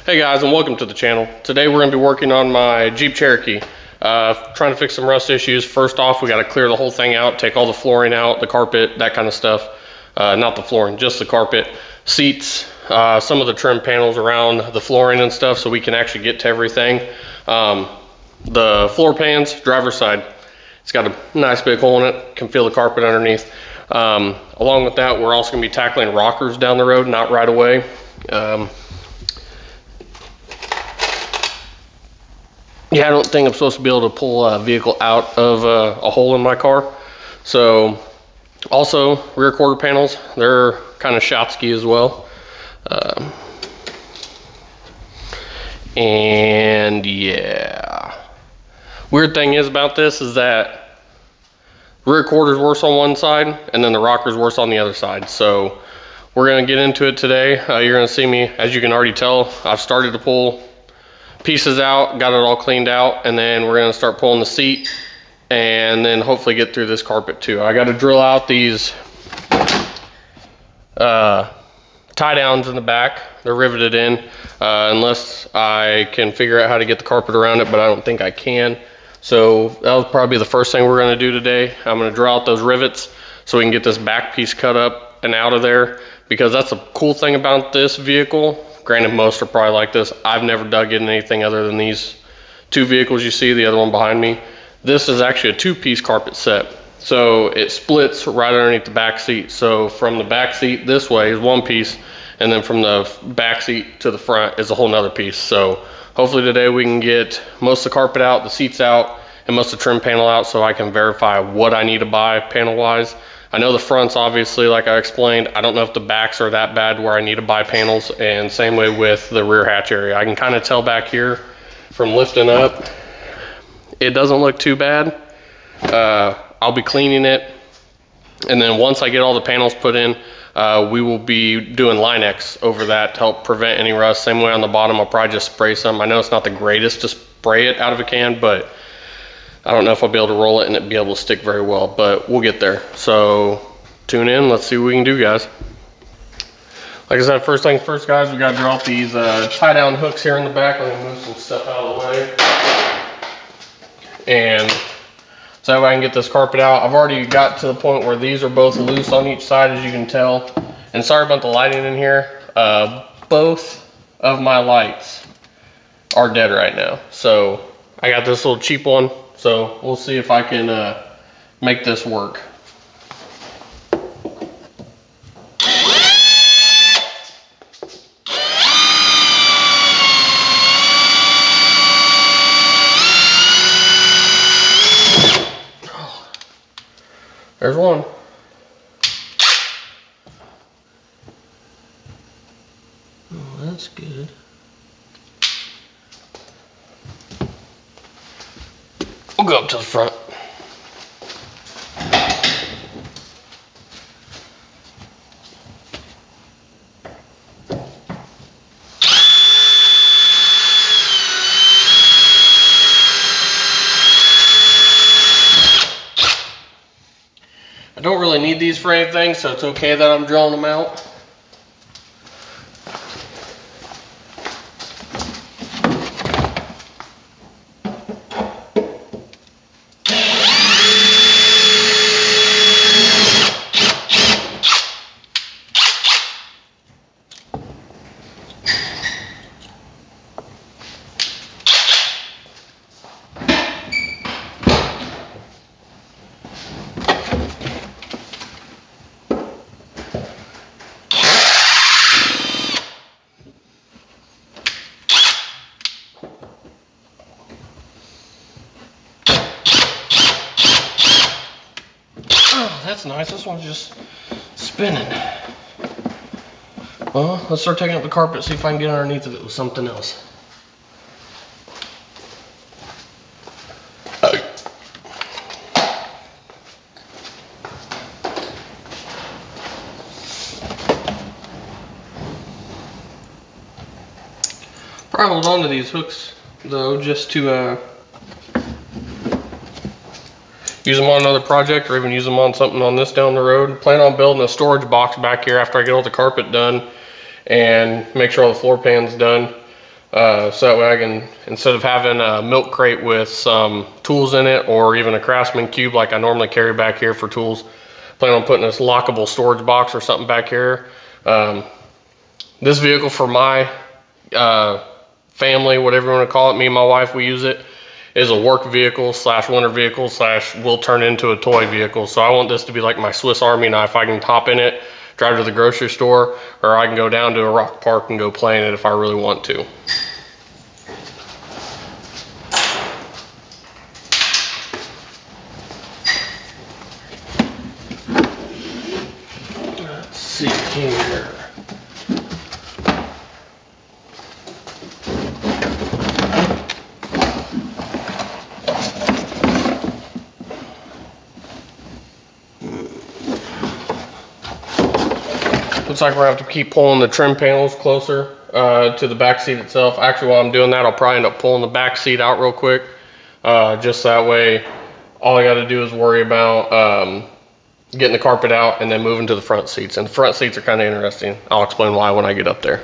Hey guys, and welcome to the channel. Today we're going to be working on my Jeep Cherokee, trying to fix some rust issues. First off, we got to clear the whole thing out, take all the flooring out, the carpet, that kind of stuff. Not the flooring, just the carpet, seats, some of the trim panels around the flooring and stuff, so we can actually get to everything. The floor pans, driver's side, it's got a nice big hole in it, can feel the carpet underneath. Along with that, we're also going to be tackling rockers down the road, not right away. Yeah, I don't think I'm supposed to be able to pull a vehicle out of a hole in my car. So, also rear quarter panels, they're kind of Shotsky as well. And yeah, weird thing is about this is that rear quarter's worse on one side and then the rocker's worse on the other side. So we're gonna get into it today. You're gonna see me, as you can already tell, I've started to pull pieces out, got it all cleaned out, and then we're going to start pulling the seat and then hopefully get through this carpet too. I got to drill out these tie downs in the back. They're riveted in unless I can figure out how to get the carpet around it, but I don't think I can. So that'll probably be the first thing we're going to do today. I'm going to drill out those rivets so we can get this back piece cut up and out of there, because that's the cool thing about this vehicle. Granted, most are probably like this. I've never dug in anything other than these two vehicles you see, the other one behind me. This is actually a two-piece carpet set. So it splits right underneath the back seat. So from the back seat this way is one piece, and then from the back seat to the front is a whole nother piece. So hopefully today we can get most of the carpet out, the seats out, and most of the trim panel out so I can verify what I need to buy panel-wise. I know the fronts, obviously, like I explained. I don't know if the backs are that bad where I need to buy panels, and same way with the rear hatch area. I can kind of tell back here from lifting up, it doesn't look too bad. I'll be cleaning it, and then once I get all the panels put in, we will be doing Line-X over that to help prevent any rust. Same way on the bottom, I'll probably just spray some. I know it's not the greatest to spray it out of a can, but I don't know if I'll be able to roll it and it be able to stick very well, but we'll get there. So tune in, let's see what we can do, guys. Like I said, first things first, guys, we got to drop these tie down hooks here in the back. Let me move some stuff out of the way. And so that way I can get this carpet out. I've already got to the point where these are both loose on each side, as you can tell. And sorry about the lighting in here. Both of my lights are dead right now. So I got this little cheap one. So we'll see if I can make this work. There's one. Oh, that's good. We'll go up to the front. I don't really need these for anything, so it's okay that I'm drilling them out. That's nice. This one's just spinning. Well, let's start taking up the carpet, see if I can get underneath of it with something else. Probably hold on to these hooks though, just to use them on another project, or even use them on something on this down the road. Plan on building a storage box back here after I get all the carpet done and make sure all the floor pan's done. So that way I can, instead of having a milk crate with some tools in it or even a Craftsman cube like I normally carry back here for tools, plan on putting this lockable storage box or something back here. This vehicle for my family, whatever you want to call it, me and my wife, we use it, is a work vehicle slash winter vehicle slash will turn into a toy vehicle. So I want this to be like my Swiss Army knife. I can hop in it, drive to the grocery store, or I can go down to a rock park and go play in it if I really want to. Let's see here. Looks like we're gonna have to keep pulling the trim panels closer to the back seat itself. Actually, while I'm doing that, I'll probably end up pulling the back seat out real quick. Just that way, all I gotta do is worry about getting the carpet out and then moving to the front seats. And the front seats are kind of interesting. I'll explain why when I get up there.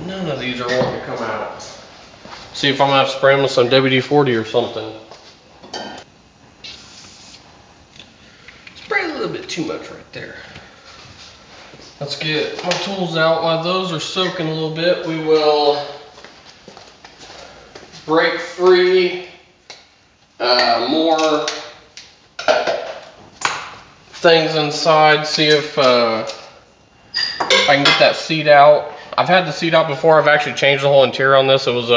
None of these are wanting to come out. See if I'm gonna have to spray them with some WD-40 or something. Spray a little bit too much right there. Let's get my tools out. While those are soaking a little bit, we will break free more things inside. See if I can get that seat out. I've had the seat out before. I've actually changed the whole interior on this. It was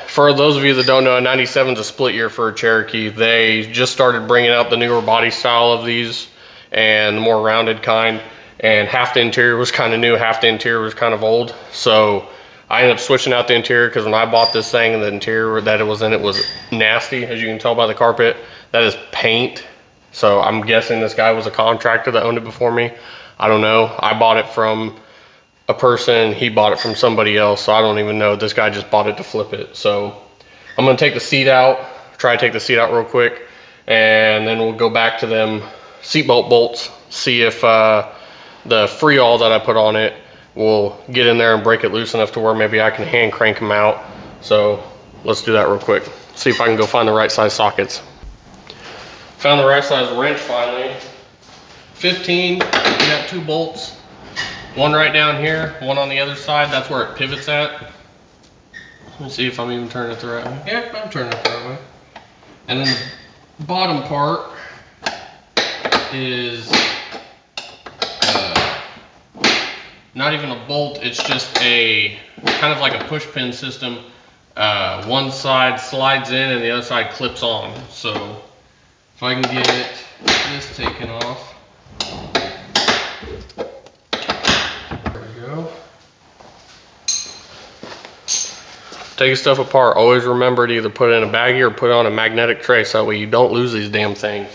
for those of you that don't know, a 97 is a split year for a Cherokee. They just started bringing out the newer body style of these and the more rounded kind. And half the interior was kind of new, half the interior was kind of old. So I ended up switching out the interior because when I bought this thing, the interior that it was in, it was nasty, as you can tell by the carpet. That is paint. So I'm guessing this guy was a contractor that owned it before me. I don't know. I bought it from a person, he bought it from somebody else, so I don't even know. This guy just bought it to flip it. So I'm gonna take the seat out, try to take the seat out real quick, and then we'll go back to them seatbelt bolts, see if the Freeall that I put on it will get in there and break it loose enough to where maybe I can hand crank them out. So let's do that real quick. See if I can go find the right size sockets. Found the right size wrench finally. 15, we got 2 bolts. One right down here, one on the other side. That's where it pivots at. Let me see if I'm even turning it the right way. Yeah, I'm turning it the right way. And then the bottom part is not even a bolt, it's just a kind of like a push pin system. One side slides in and the other side clips on. So if I can get this taken off. There we go. Taking stuff apart, always remember to either put it in a baggie or put it on a magnetic tray so that way you don't lose these damn things.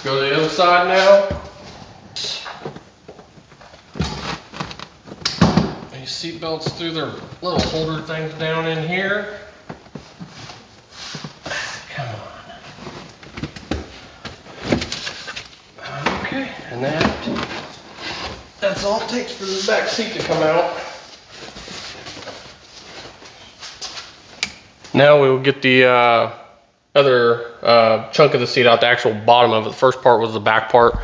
Go to the other side now. These seat belts through their little holder things down in here. Come on. Okay, and that's all it takes for the back seat to come out. Now we will get the other chunk of the seat out, the actual bottom of it. The first part was the back part.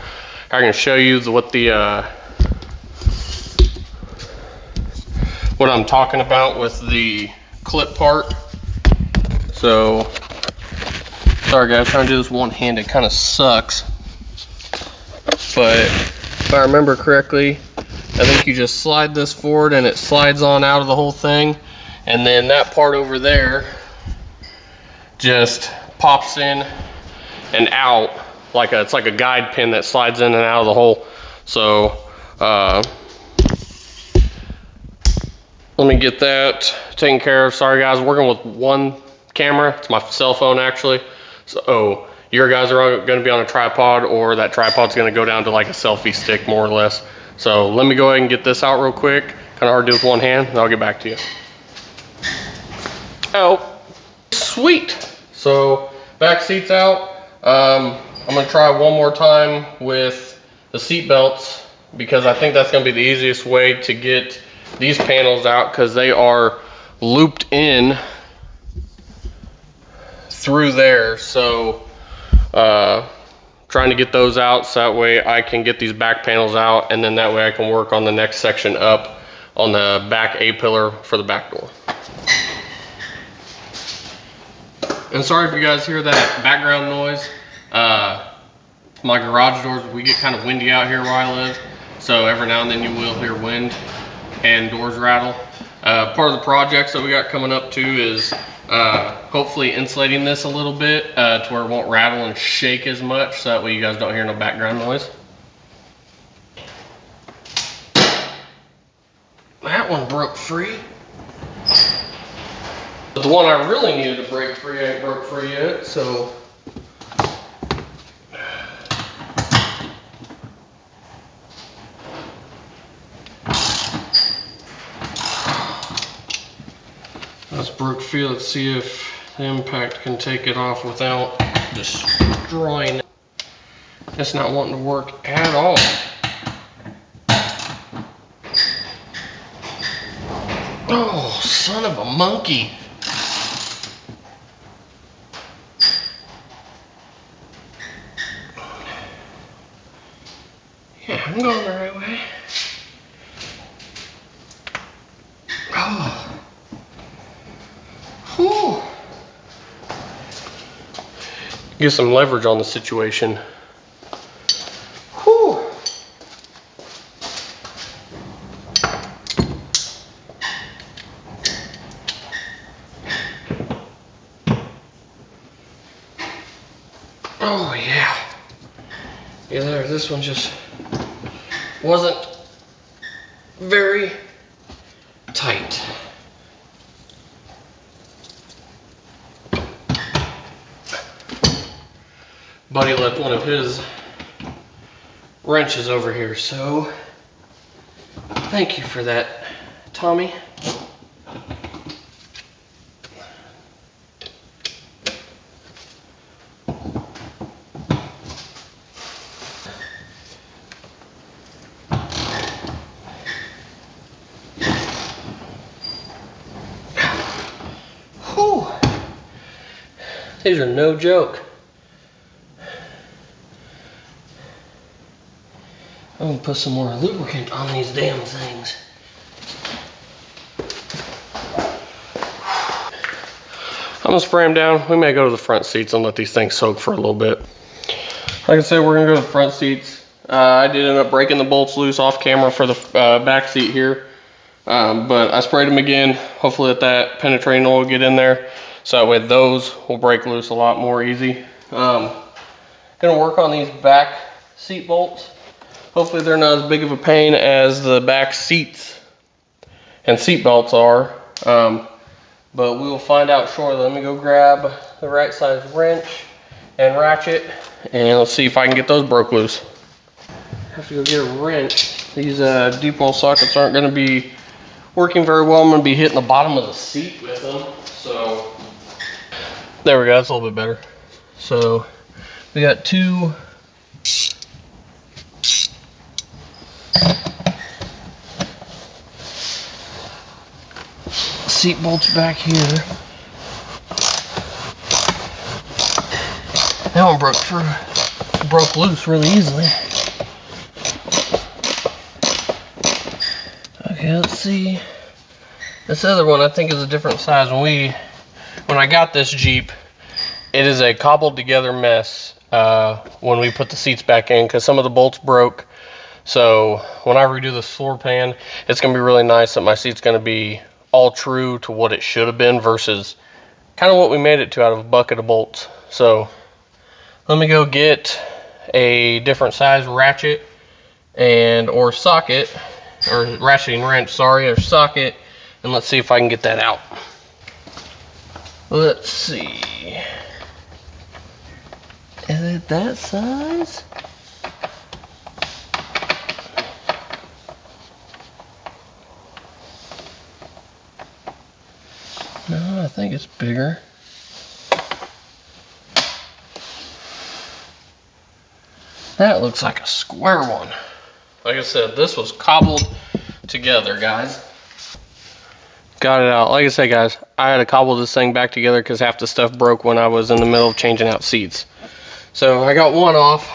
I'm going to show you what I'm talking about with the clip part. So, sorry guys, trying to do this one-handed kind of sucks. But if I remember correctly, I think you just slide this forward and it slides on out of the whole thing. And then that part over there just pops in and out it's like a guide pin that slides in and out of the hole. So let me get that taken care of. Sorry guys, working with one camera. It's my cell phone actually. So your guys are going to be on a tripod, or that tripod's going to go down to like a selfie stick more or less. So let me go ahead and get this out real quick. Kind of hard to do with one hand, and I'll get back to you. Oh, sweet. So back seat's out. I'm going to try one more time with the seat belts, because I think that's going to be the easiest way to get these panels out, because they are looped in through there. So trying to get those out so that way I can get these back panels out, and then that way I can work on the next section up on the back A-pillar for the back door. And sorry if you guys hear that background noise. My garage doors, we get kind of windy out here where I live, so every now and then you will hear wind and doors rattle. Part of the projects that we got coming up too is hopefully insulating this a little bit to where it won't rattle and shake as much, so that way you guys don't hear no background noise. That one broke free. But the one I really needed to break free ain't broke free yet, so. That's broke free. Let's see if the impact can take it off without destroying it. It's not wanting to work at all. Oh, son of a monkey. Yeah, I'm going the right way. Oh. Whew. Get some leverage on the situation. Whew. Oh yeah. Yeah, there. This one just wasn't very tight. Buddy left one of his wrenches over here, so thank you for that, Tommy. Whew. These are no joke. I'm gonna put some more lubricant on these damn things. I'm gonna spray them down. We may go to the front seats and let these things soak for a little bit. Like I said, we're gonna go to the front seats. I did end up breaking the bolts loose off camera for the back seat here. But I sprayed them again. Hopefully that penetrating oil will get in there, so that way those will break loose a lot more easy. Gonna work on these back seat bolts. Hopefully they're not as big of a pain as the back seats and seat belts are. But we will find out shortly. Let me go grab the right size wrench and ratchet, and let's see if I can get those broke loose. Have to go get a wrench. These deep well sockets aren't going to be working very well. I'm going to be hitting the bottom of the seat with them. So there we go. That's a little bit better. So we got two seat bolts back here. That one broke loose really easily. Okay, let's see. This other one I think is a different size. When I got this Jeep, it is a cobbled together mess when we put the seats back in, because some of the bolts broke. So when I redo this floor pan, it's going to be really nice that my seat's going to be all true to what it should have been versus kind of what we made it to out of a bucket of bolts. So let me go get a different size ratchet or socket, or ratcheting wrench, sorry, or socket, and let's see if I can get that out. Let's see. Is it that size? No, I think it's bigger. That looks like a square one. Like I said, this was cobbled together, guys. Got it out. Like I said, guys, I had to cobble this thing back together because half the stuff broke when I was in the middle of changing out seats. So I got one off.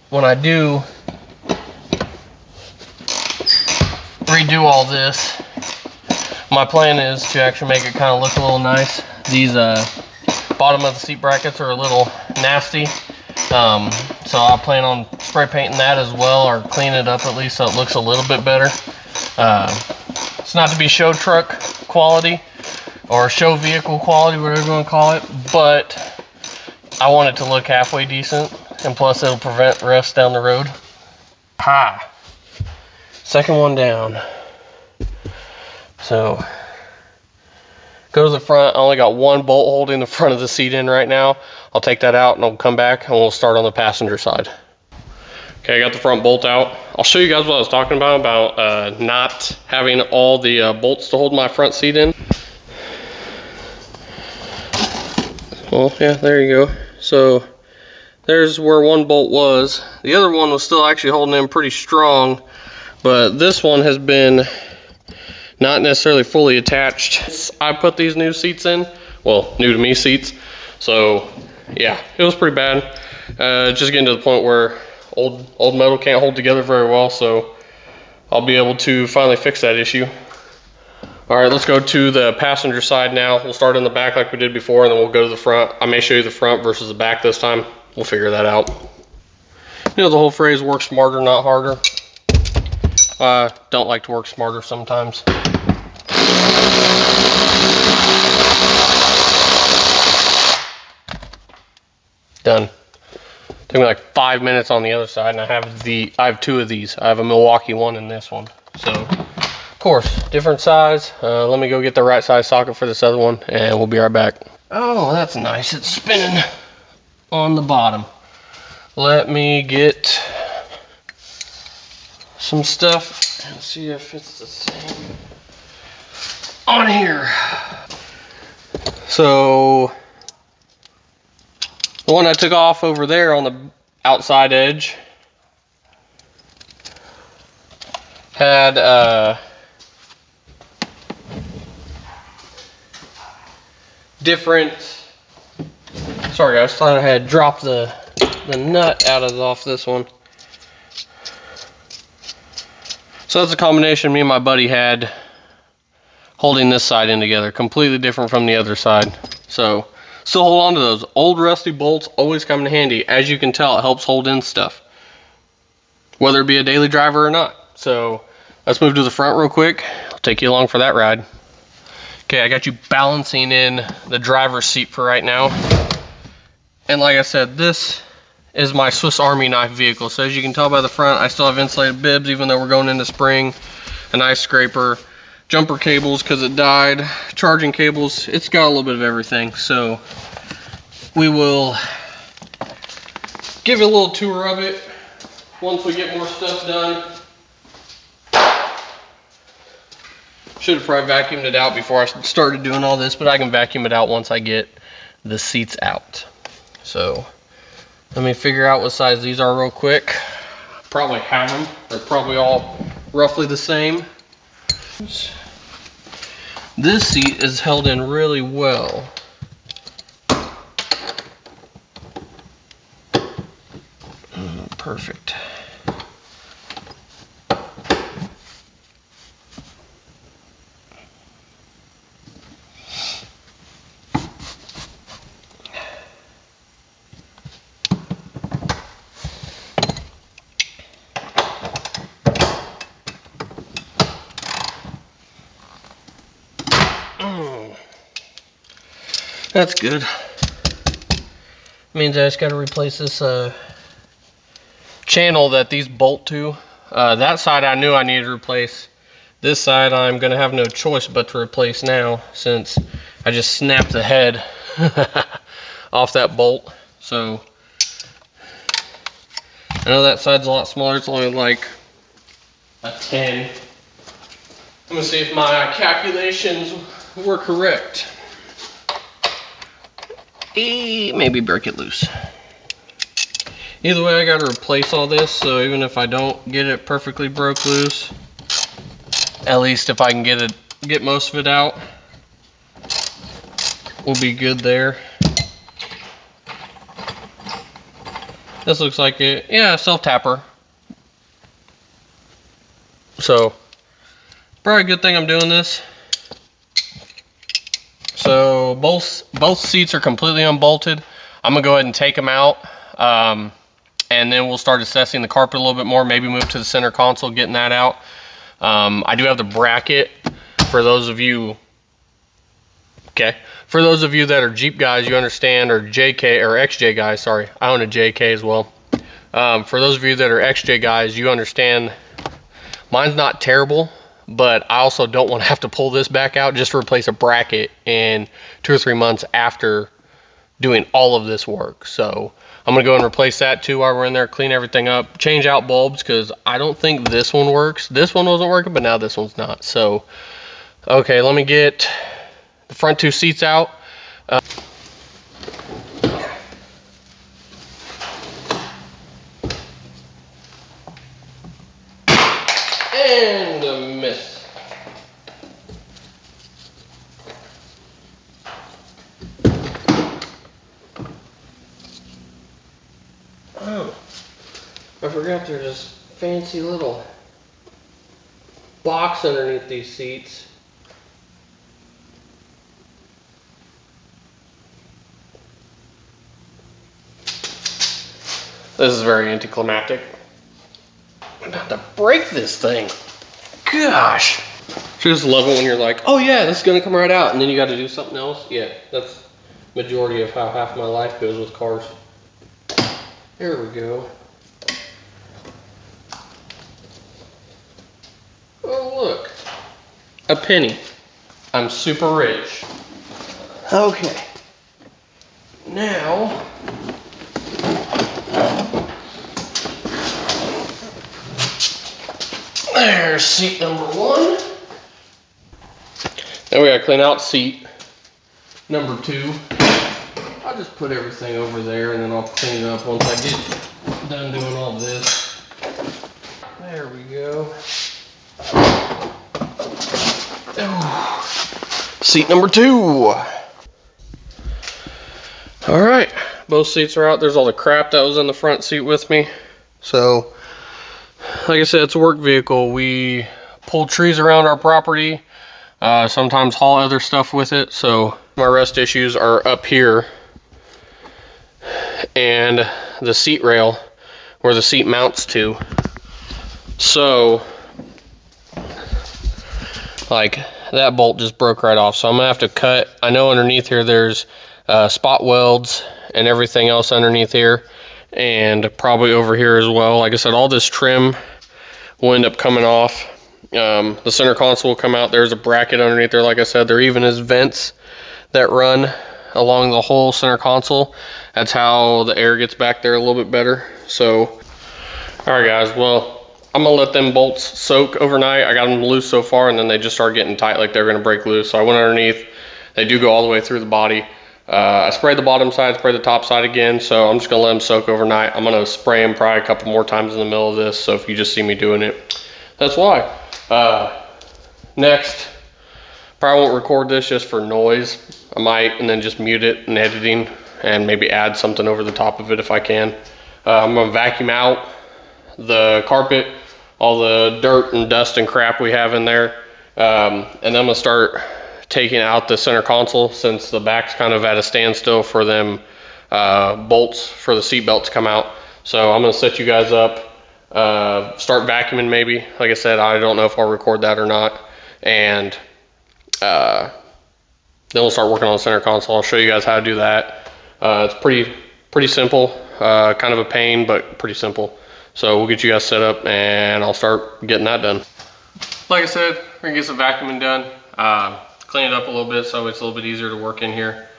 When I do redo all this, my plan is to actually make it kind of look a little nice. These bottom of the seat brackets are a little nasty. So I plan on spray painting that as well, or cleaning it up at least so it looks a little bit better. It's not to be show truck quality or show vehicle quality, whatever you want to call it, but I want it to look halfway decent, and plus it'll prevent rust down the road. Ha! Second one down. So go to the front. I only got one bolt holding the front of the seat in right now. I'll take that out and I'll come back and we'll start on the passenger side. Okay, I got the front bolt out. I'll show you guys what I was talking about not having all the bolts to hold my front seat in. Well, yeah, there you go. So there's where one bolt was. The other one was still actually holding in pretty strong, but this one has been not necessarily fully attached. I put these new seats in, well, new to me seats. So yeah, it was pretty bad. Just getting to the point where old metal can't hold together very well, so I'll be able to finally fix that issue. All right, let's go to the passenger side now. We'll start in the back like we did before, and then we'll go to the front. I may show you the front versus the back this time. We'll figure that out. You know the whole phrase, work smarter, not harder. Don't like to work smarter sometimes. Done. Took me like 5 minutes on the other side, and I have two of these. I have a Milwaukee one and this one. So, of course, different size. Let me go get the right size socket for this other one, and we'll be right back. Oh, that's nice. It's spinning on the bottom. Let me get some stuff and see if it's the same on here. So the one I took off over there on the outside edge had different, sorry guys, thought I had dropped the nut off this one. So that's a combination me and my buddy had holding this side in together, completely different from the other side. So still hold on to those. Old rusty bolts always come in handy. As you can tell, it helps hold in stuff, whether it be a daily driver or not. So let's move to the front real quick. I'll take you along for that ride. Okay, I got you balancing in the driver's seat for right now. And like I said, this is my Swiss Army knife vehicle. So as you can tell by the front, I still have insulated bibs even though we're going into spring, an ice scraper, jumper cables because it died, charging cables. It's got a little bit of everything. So we will give you a little tour of it once we get more stuff done. Should have probably vacuumed it out before I started doing all this, but I can vacuum it out once I get the seats out. So let me figure out what size these are real quick. Probably have them. They're probably all roughly the same. This seat is held in really well. Perfect. That's good. Means I just got to replace this channel that these bolt to. That side I knew I needed to replace. This side I'm going to have no choice but to replace now, since I just snapped the head off that bolt. So I know that side's a lot smaller. It's only like a 10. I'm going to see if my calculations were correct. Maybe break it loose. Either way, I got to replace all this, so even if I don't get it perfectly broke loose, at least if I can get most of it out, we'll be good there. This looks like it. Yeah, self-tapper. So, probably a good thing I'm doing this. So, both seats are completely unbolted. I'm going to go ahead and take them out. And then we'll start assessing the carpet a little bit more, maybe move to the center console, getting that out. I do have the bracket for those of you, for those of you that are Jeep guys, you understand, or JK, or XJ guys, sorry, I own a JK as well. For those of you that are XJ guys, you understand, mine's not terrible, but I also don't want to have to pull this back out just to replace a bracket in 2 or 3 months after doing all of this work. So I'm going to go and replace that too while we're in there, clean everything up, change out bulbs, because I don't think this one works. This one wasn't working, but now this one's not. So, okay, let me get the front 2 seats out. And a miss. Oh, I forgot there's this fancy little box underneath these seats. This is very anticlimactic. I'm about to break this thing. Gosh. I just love it when you're like, oh yeah, this is gonna come right out, and then you gotta do something else. Yeah, that's majority of how half my life goes with cars. There we go. Oh look, a penny. I'm super rich. Okay. Now, there's seat number 1. Then we gotta clean out seat number 2. I'll just put everything over there and then I'll clean it up once I get done doing all this. There we go. Oh. Seat number 2. Alright, both seats are out. There's all the crap that was in the front seat with me. So, like I said, it's a work vehicle. We pull trees around our property, sometimes haul other stuff with it. So my rust issues are up here, and the seat rail where the seat mounts to. So, like, that bolt just broke right off. So I'm gonna have to cut. I know underneath here there's spot welds and everything else underneath here, and probably over here as well. Like I said, all this trim will end up coming off. The center console will come out. There's a bracket underneath there. Like I said, there even is vents that run along the whole center console. That's how the air gets back there a little bit better. So, all right guys, well, I'm gonna let them bolts soak overnight. I got them loose so far, and then they just start getting tight, like they're gonna break loose. So I went underneath. They do go all the way through the body. I sprayed the bottom side, sprayed the top side again, so I'm just gonna let them soak overnight. I'm gonna spray them probably a couple more times in the middle of this, so if you just see me doing it, that's why. Next, probably won't record this just for noise. I might, and then just mute it in editing, and maybe add something over the top of it if I can. I'm gonna vacuum out the carpet, all the dirt and dust and crap we have in there, and then I'm gonna start taking out the center console, since the back's kind of at a standstill for them bolts for the seat belt to come out. So I'm gonna set you guys up, start vacuuming maybe. Like I said, I don't know if I'll record that or not, and then we'll start working on the center console. I'll show you guys how to do that. It's pretty simple, kind of a pain, but pretty simple. So we'll get you guys set up, and I'll start getting that done. Like I said, we're gonna get some vacuuming done. Clean it up a little bit so it's a little bit easier to work in here.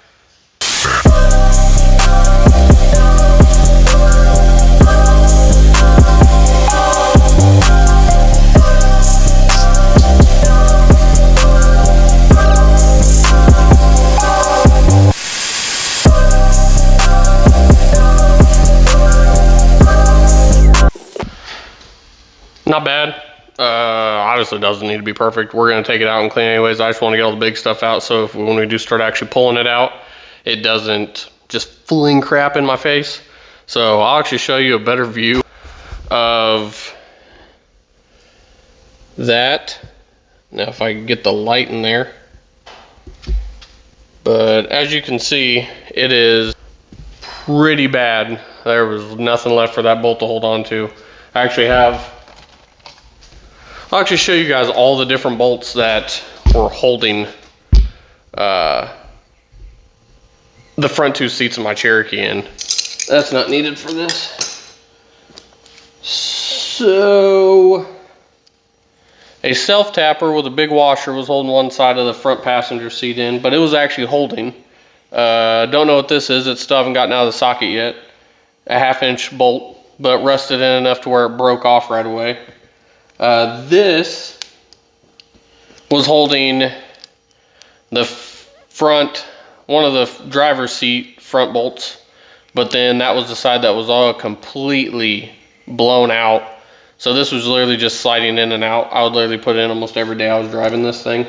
not bad. Obviously doesn't need to be perfect. We're gonna take it out and clean anyways. I just want to get all the big stuff out, so when we do start actually pulling it out, it doesn't just fling crap in my face. So I'll actually show you a better view of that. Now if I can get the light in there. But as you can see, it is pretty bad. There was nothing left for that bolt to hold on to. I'll actually show you guys all the different bolts that were holding the front two seats of my Cherokee in. That's not needed for this. So, a self-tapper with a big washer was holding one side of the front passenger seat in, but it was actually holding. Don't know what this is. It still haven't gotten out of the socket yet. A 1/2-inch bolt, but rusted in enough to where it broke off right away. This was holding the front, one of the driver's seat front bolts, but then that was the side that was all completely blown out. So this was literally just sliding in and out. I would literally put it in almost every day I was driving this thing.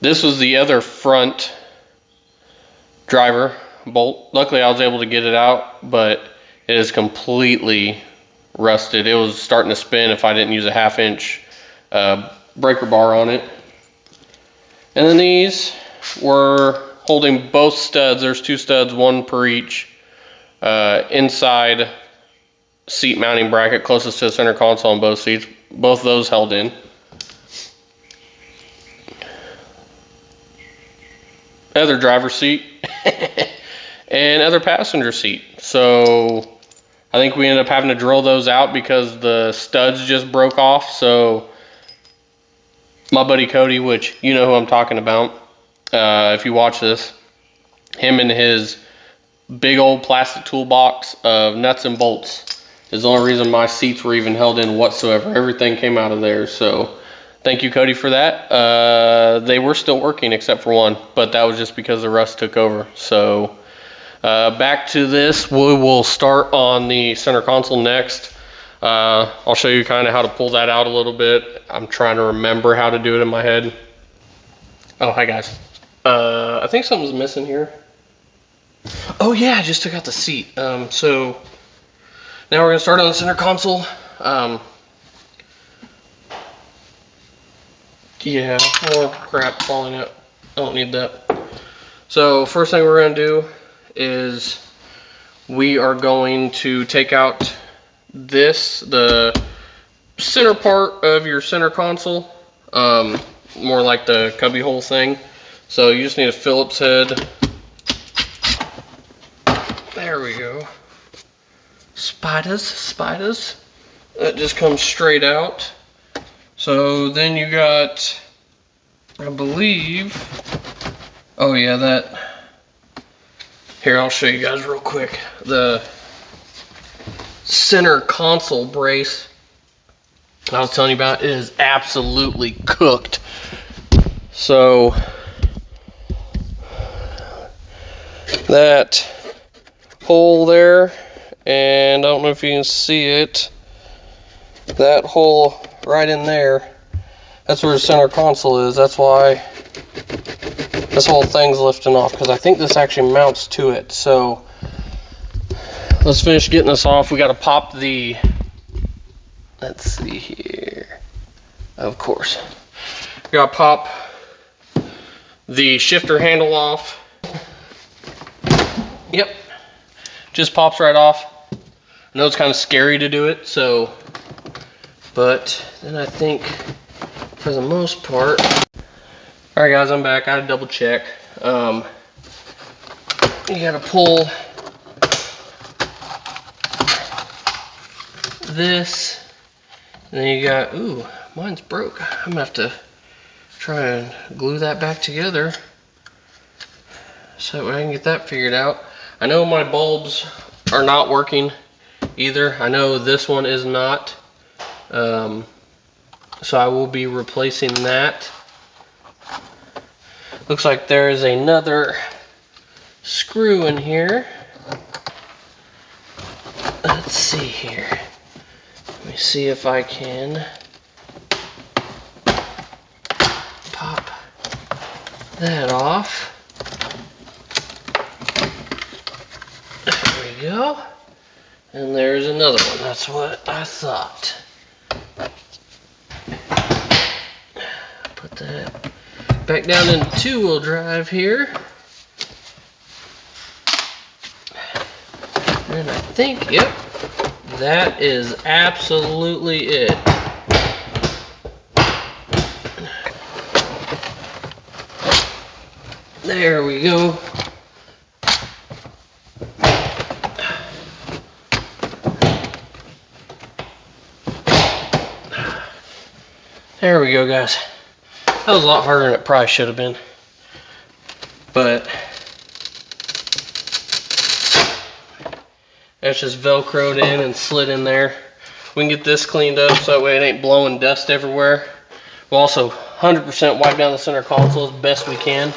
This was the other front driver bolt. Luckily I was able to get it out, but it is completely rusted. It was starting to spin if I didn't use a 1/2-inch breaker bar on it. And then these were holding both studs. There's 2 studs, 1 per each, inside seat mounting bracket closest to the center console on both seats. Both those held in. Other driver's seat and other passenger seat. So I think we ended up having to drill those out because the studs just broke off. So my buddy Cody, which you know who I'm talking about, if you watch this, him and his big old plastic toolbox of nuts and bolts is the only reason my seats were even held in whatsoever. Everything came out of there. So thank you, Cody, for that. They were still working except for one, but that was just because the rust took over. So back to this, we will start on the center console next. I'll show you kind of how to pull that out a little bit. I'm trying to remember how to do it in my head. Oh, hi guys. I think something's missing here. Oh yeah, I just took out the seat. So now we're gonna start on the center console. Yeah, more crap falling out. I don't need that. So first thing we're gonna do is we are going to take out this, the center part of your center console, more like the cubby hole thing. So you just need a Phillips head. There we go. Spiders. That just comes straight out. So then you got, I believe, oh yeah, that, here I'll show you guys real quick. The center console brace I was telling you about, it is absolutely cooked. So that hole there, and I don't know if you can see it, that hole right in there, that's where the center console is. That's why this whole thing's lifting off, because I think this actually mounts to it. So let's finish getting this off. We got to pop the, let's see here, of course, we got to pop the shifter handle off. Yep, just pops right off. I know it's kind of scary to do it, so, but then I think for the most part. Alright guys, I'm back. I had to double check. You gotta pull this, and then you got, ooh, mine's broke. I'm gonna have to try and glue that back together so I can get that figured out. I know my bulbs are not working either. I know this one is not. So I will be replacing that. Looks like there is another screw in here. Let's see here. Let me see if I can pop that off. There we go. And there's another one. That's what I thought. Put that back down into two-wheel drive here. And I think, yep, that is absolutely it. There we go. There we go, guys. That was a lot harder than it probably should have been. But that's just Velcroed in and slid in there. We can get this cleaned up so that way it ain't blowing dust everywhere. We'll also 100% wipe down the center console as best we can.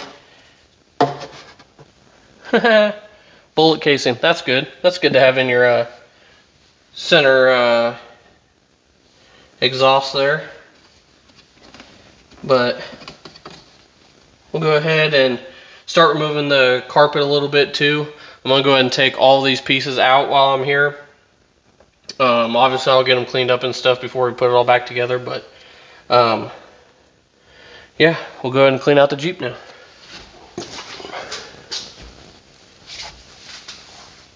Bullet casing, that's good. That's good to have in your center exhaust there. But we'll go ahead and start removing the carpet a little bit too. I'm going to go ahead and take all these pieces out while I'm here. Obviously I'll get them cleaned up and stuff before we put it all back together, but yeah, we'll go ahead and clean out the Jeep now.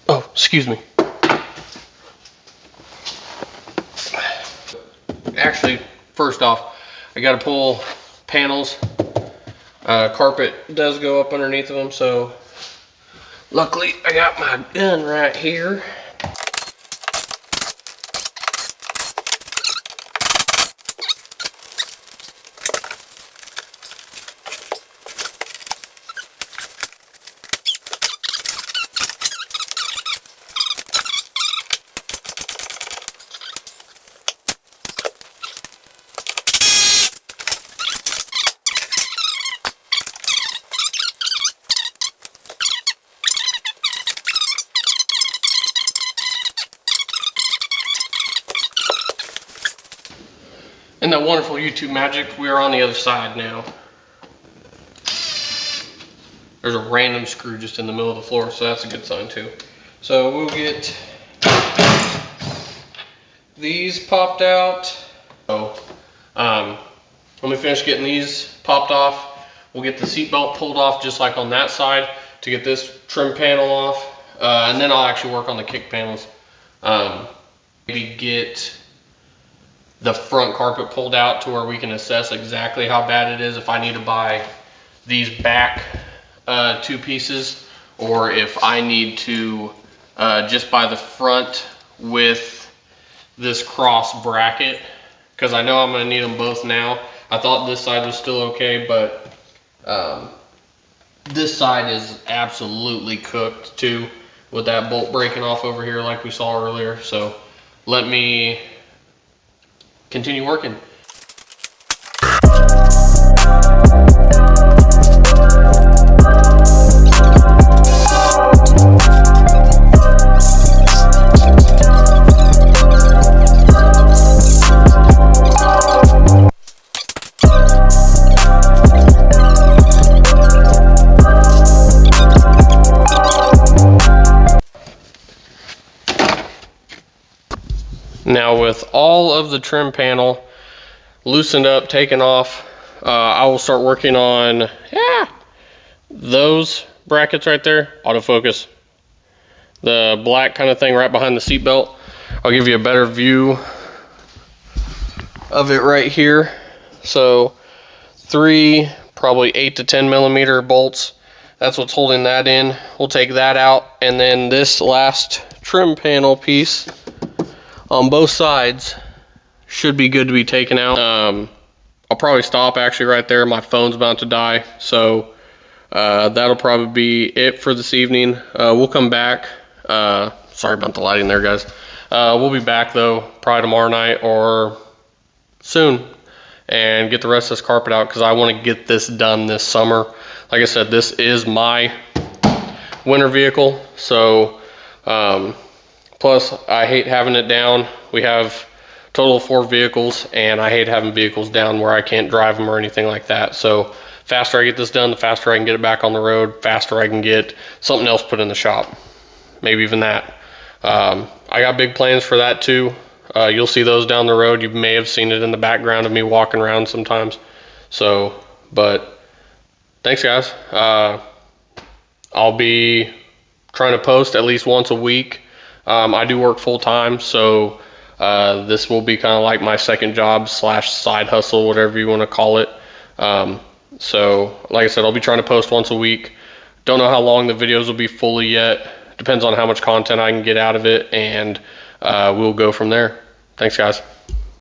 Oh, excuse me. Actually, first off, I got to pull panels. Carpet does go up underneath of them, so luckily I got my gun right here. And that wonderful YouTube magic, we are on the other side now. There's a random screw just in the middle of the floor, so that's a good sign too. So we'll get these popped out. So when we finish getting these popped off, we'll get the seat belt pulled off just like on that side to get this trim panel off. And then I'll actually work on the kick panels. Maybe get the front carpet pulled out to where we can assess exactly how bad it is, if I need to buy these back two pieces, or if I need to just buy the front with this cross bracket, because I know I'm going to need them both now. I thought this side was still okay, but this side is absolutely cooked too, with that bolt breaking off over here like we saw earlier. So let me continue working. Now with all of the trim panel loosened up, taken off, I will start working on those brackets right there, autofocus. The black kind of thing right behind the seat belt. I'll give you a better view of it right here. So 3 probably 8 to 10 millimeter bolts. That's what's holding that in. We'll take that out, and then this last trim panel piece on both sides should be good to be taken out. I'll probably stop actually right there. My phone's about to die, so that'll probably be it for this evening. We'll come back. Sorry about the lighting there, guys. We'll be back though probably tomorrow night or soon and get the rest of this carpet out, because I want to get this done this summer. Like I said, this is my winter vehicle, so plus I hate having it down. We have total of 4 vehicles, and I hate having vehicles down where I can't drive them or anything like that. So faster I get this done, the faster I can get it back on the road, faster I can get something else put in the shop, maybe even that. I got big plans for that too. You'll see those down the road. You may have seen it in the background of me walking around sometimes. So, but thanks guys. I'll be trying to post at least once a week. I do work full time, so this will be kind of like my second job / side hustle, whatever you want to call it. So like I said, I'll be trying to post once a week. Don't know how long the videos will be fully yet. Depends on how much content I can get out of it, and we'll go from there. Thanks guys.